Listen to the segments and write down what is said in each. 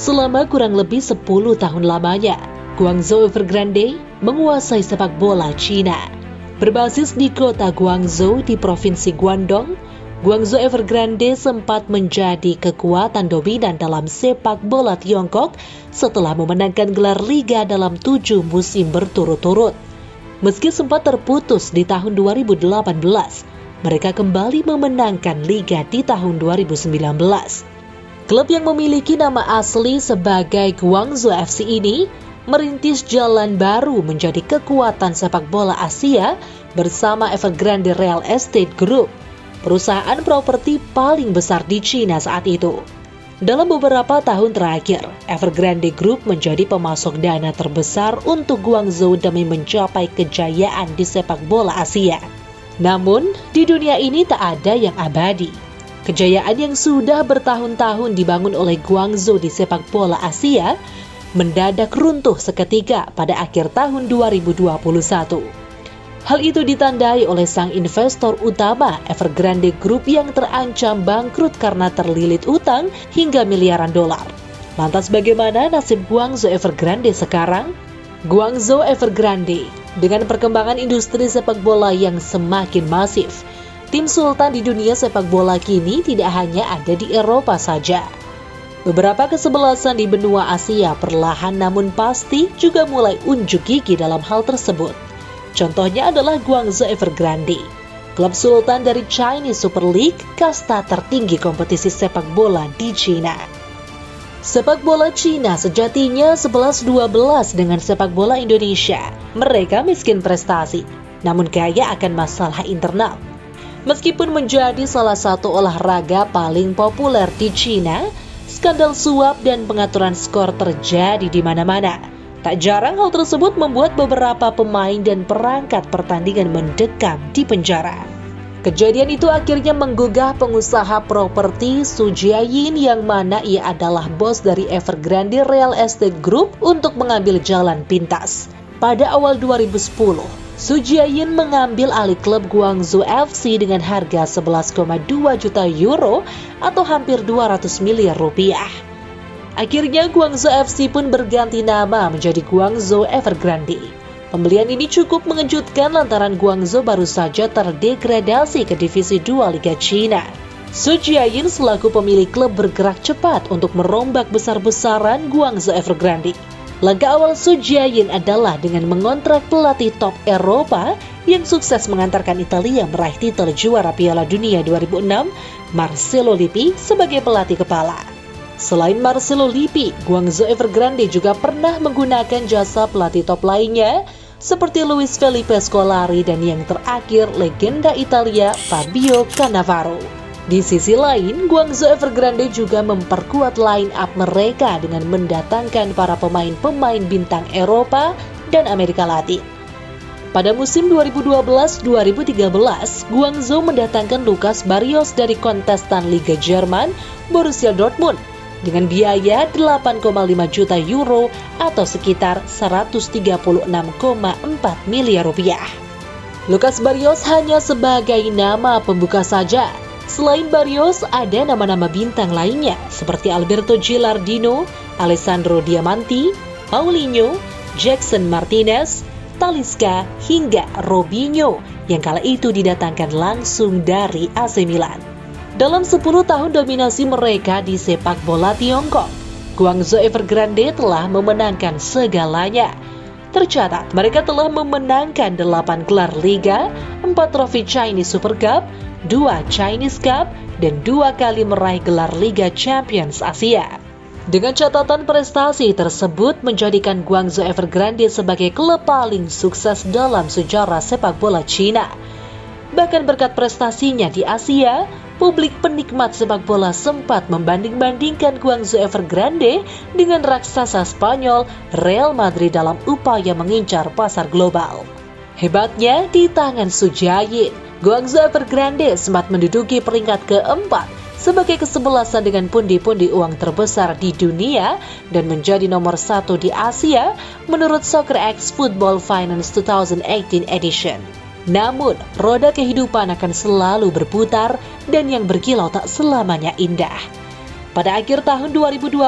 Selama kurang lebih 10 tahun lamanya, Guangzhou Evergrande menguasai sepak bola Cina. Berbasis di kota Guangzhou di Provinsi Guangdong, Guangzhou Evergrande sempat menjadi kekuatan dominan dalam sepak bola Tiongkok setelah memenangkan gelar liga dalam 7 musim berturut-turut. Meski sempat terputus di tahun 2018, mereka kembali memenangkan liga di tahun 2019. Klub yang memiliki nama asli sebagai Guangzhou FC ini merintis jalan baru menjadi kekuatan sepak bola Asia bersama Evergrande Real Estate Group, perusahaan properti paling besar di Cina saat itu. Dalam beberapa tahun terakhir, Evergrande Group menjadi pemasok dana terbesar untuk Guangzhou demi mencapai kejayaan di sepak bola Asia. Namun, di dunia ini tak ada yang abadi. Kejayaan yang sudah bertahun-tahun dibangun oleh Guangzhou di sepak bola Asia mendadak runtuh seketika pada akhir tahun 2021. Hal itu ditandai oleh sang investor utama Evergrande Group yang terancam bangkrut karena terlilit utang hingga miliaran dolar. Lantas bagaimana nasib Guangzhou Evergrande sekarang? Guangzhou Evergrande dengan perkembangan industri sepak bola yang semakin masif, tim sultan di dunia sepak bola kini tidak hanya ada di Eropa saja. Beberapa kesebelasan di benua Asia perlahan namun pasti juga mulai unjuk gigi dalam hal tersebut. Contohnya adalah Guangzhou Evergrande, klub sultan dari Chinese Super League, kasta tertinggi kompetisi sepak bola di Cina. Sepak bola Cina sejatinya 11-12 dengan sepak bola Indonesia. Mereka miskin prestasi, namun kaya akan masalah internal. Meskipun menjadi salah satu olahraga paling populer di Cina, skandal suap dan pengaturan skor terjadi di mana-mana. Tak jarang hal tersebut membuat beberapa pemain dan perangkat pertandingan mendekam di penjara. Kejadian itu akhirnya menggugah pengusaha properti Su Jiayin yang mana ia adalah bos dari Evergrande Real Estate Group untuk mengambil jalan pintas. Pada awal 2010, Su Jiayin mengambil alih klub Guangzhou FC dengan harga 11,2 juta euro atau hampir 200 miliar rupiah. Akhirnya Guangzhou FC pun berganti nama menjadi Guangzhou Evergrande. Pembelian ini cukup mengejutkan lantaran Guangzhou baru saja terdegradasi ke Divisi 2 Liga Cina. Su Jiayin selaku pemilik klub bergerak cepat untuk merombak besar-besaran Guangzhou Evergrande. Langkah awal Su Jiayin adalah dengan mengontrak pelatih top Eropa yang sukses mengantarkan Italia meraih titel juara Piala Dunia 2006, Marcelo Lippi sebagai pelatih kepala. Selain Marcelo Lippi, Guangzhou Evergrande juga pernah menggunakan jasa pelatih top lainnya seperti Luis Felipe Scolari dan yang terakhir legenda Italia Fabio Cannavaro. Di sisi lain, Guangzhou Evergrande juga memperkuat line up mereka dengan mendatangkan para pemain-pemain bintang Eropa dan Amerika Latin. Pada musim 2012-2013, Guangzhou mendatangkan Lucas Barrios dari kontestan Liga Jerman Borussia Dortmund dengan biaya 8,5 juta euro atau sekitar 136,4 miliar rupiah. Lucas Barrios hanya sebagai nama pembuka saja. Selain Barrios, ada nama-nama bintang lainnya seperti Alberto Gilardino, Alessandro Diamanti, Paulinho, Jackson Martinez, Talisca, hingga Robinho yang kala itu didatangkan langsung dari AC Milan. Dalam 10 tahun dominasi mereka di sepak bola Tiongkok, Guangzhou Evergrande telah memenangkan segalanya. Tercatat, mereka telah memenangkan 8 gelar liga, 4 trofi Chinese Super Cup, 2 Chinese Cup, dan 2 kali meraih gelar Liga Champions Asia. Dengan catatan prestasi tersebut menjadikan Guangzhou Evergrande sebagai klub paling sukses dalam sejarah sepak bola Cina. Bahkan berkat prestasinya di Asia, publik penikmat sepak bola sempat membanding-bandingkan Guangzhou Evergrande dengan raksasa Spanyol Real Madrid dalam upaya mengincar pasar global. Hebatnya, di tangan Su Jiayin, Guangzhou Evergrande sempat menduduki peringkat keempat sebagai kesebelasan dengan pundi-pundi uang terbesar di dunia dan menjadi nomor 1 di Asia menurut SoccerX Football Finance 2018 edition. Namun, roda kehidupan akan selalu berputar dan yang berkilau tak selamanya indah. Pada akhir tahun 2021,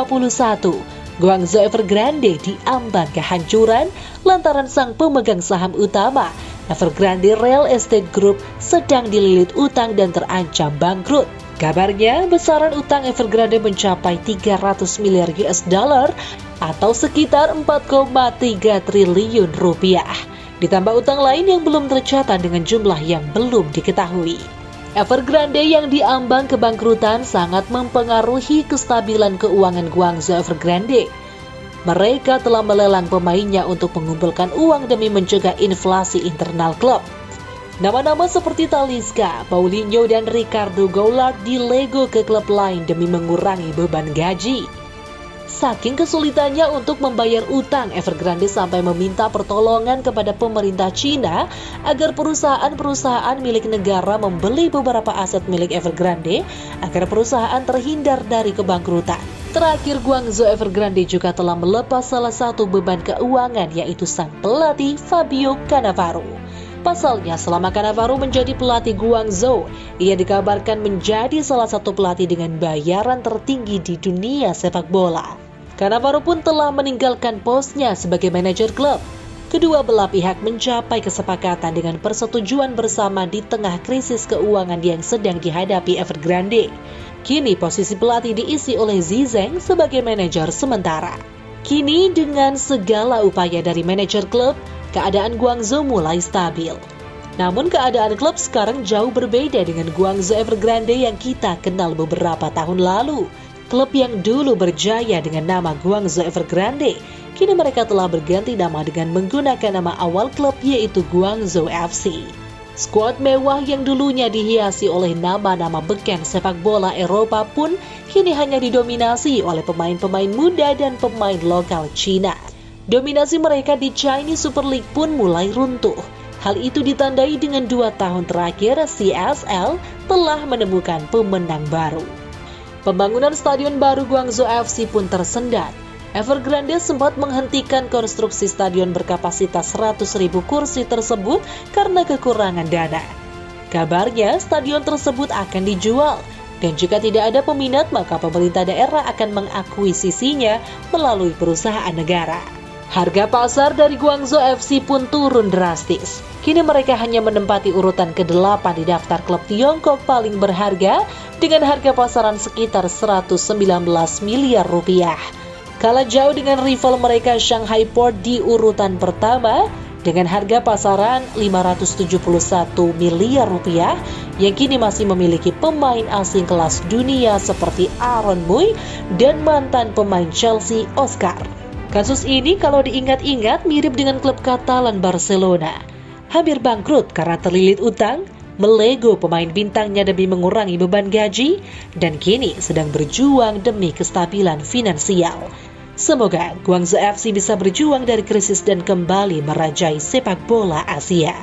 Guangzhou Evergrande diambang kehancuran lantaran sang pemegang saham utama, Evergrande Real Estate Group, sedang dililit utang dan terancam bangkrut. Kabarnya, besaran utang Evergrande mencapai 300 miliar US dollar atau sekitar 4,3 triliun rupiah. Ditambah utang lain yang belum tercatat dengan jumlah yang belum diketahui. Evergrande yang diambang kebangkrutan sangat mempengaruhi kestabilan keuangan Guangzhou Evergrande. Mereka telah melelang pemainnya untuk mengumpulkan uang demi mencegah inflasi internal klub. Nama-nama seperti Talisca, Paulinho, dan Ricardo Goulart dilego ke klub lain demi mengurangi beban gaji. Saking kesulitannya untuk membayar utang, Evergrande sampai meminta pertolongan kepada pemerintah Cina agar perusahaan-perusahaan milik negara membeli beberapa aset milik Evergrande agar perusahaan terhindar dari kebangkrutan. Terakhir, Guangzhou Evergrande juga telah melepas salah satu beban keuangan, yaitu sang pelatih Fabio Cannavaro. Pasalnya, selama Cannavaro menjadi pelatih Guangzhou, ia dikabarkan menjadi salah satu pelatih dengan bayaran tertinggi di dunia sepak bola. Cannavaro pun telah meninggalkan posnya sebagai manajer klub. Kedua belah pihak mencapai kesepakatan dengan persetujuan bersama di tengah krisis keuangan yang sedang dihadapi Evergrande. Kini posisi pelatih diisi oleh Zizeng sebagai manajer sementara. Kini dengan segala upaya dari manajer klub, keadaan Guangzhou mulai stabil. Namun keadaan klub sekarang jauh berbeda dengan Guangzhou Evergrande yang kita kenal beberapa tahun lalu. Klub yang dulu berjaya dengan nama Guangzhou Evergrande, kini mereka telah berganti nama dengan menggunakan nama awal klub, yaitu Guangzhou FC. Skuad mewah yang dulunya dihiasi oleh nama-nama beken sepak bola Eropa pun kini hanya didominasi oleh pemain-pemain muda dan pemain lokal Cina. Dominasi mereka di Chinese Super League pun mulai runtuh. Hal itu ditandai dengan 2 tahun terakhir CSL telah menemukan pemenang baru. Pembangunan stadion baru Guangzhou FC pun tersendat. Evergrande sempat menghentikan konstruksi stadion berkapasitas 100.000 kursi tersebut karena kekurangan dana. Kabarnya stadion tersebut akan dijual, dan jika tidak ada peminat maka pemerintah daerah akan mengakuisisinya melalui perusahaan negara. Harga pasar dari Guangzhou FC pun turun drastis. Kini mereka hanya menempati urutan ke-8 di daftar klub Tiongkok paling berharga dengan harga pasaran sekitar 119 miliar rupiah. Kalah jauh dengan rival mereka Shanghai Port di urutan pertama dengan harga pasaran 571 miliar rupiah yang kini masih memiliki pemain asing kelas dunia seperti Aaron Mui dan mantan pemain Chelsea Oscar. Kasus ini kalau diingat-ingat mirip dengan klub Katalan Barcelona. Hampir bangkrut karena terlilit utang, melego pemain bintangnya demi mengurangi beban gaji, dan kini sedang berjuang demi kestabilan finansial. Semoga Guangzhou FC bisa berjuang dari krisis dan kembali merajai sepak bola Asia.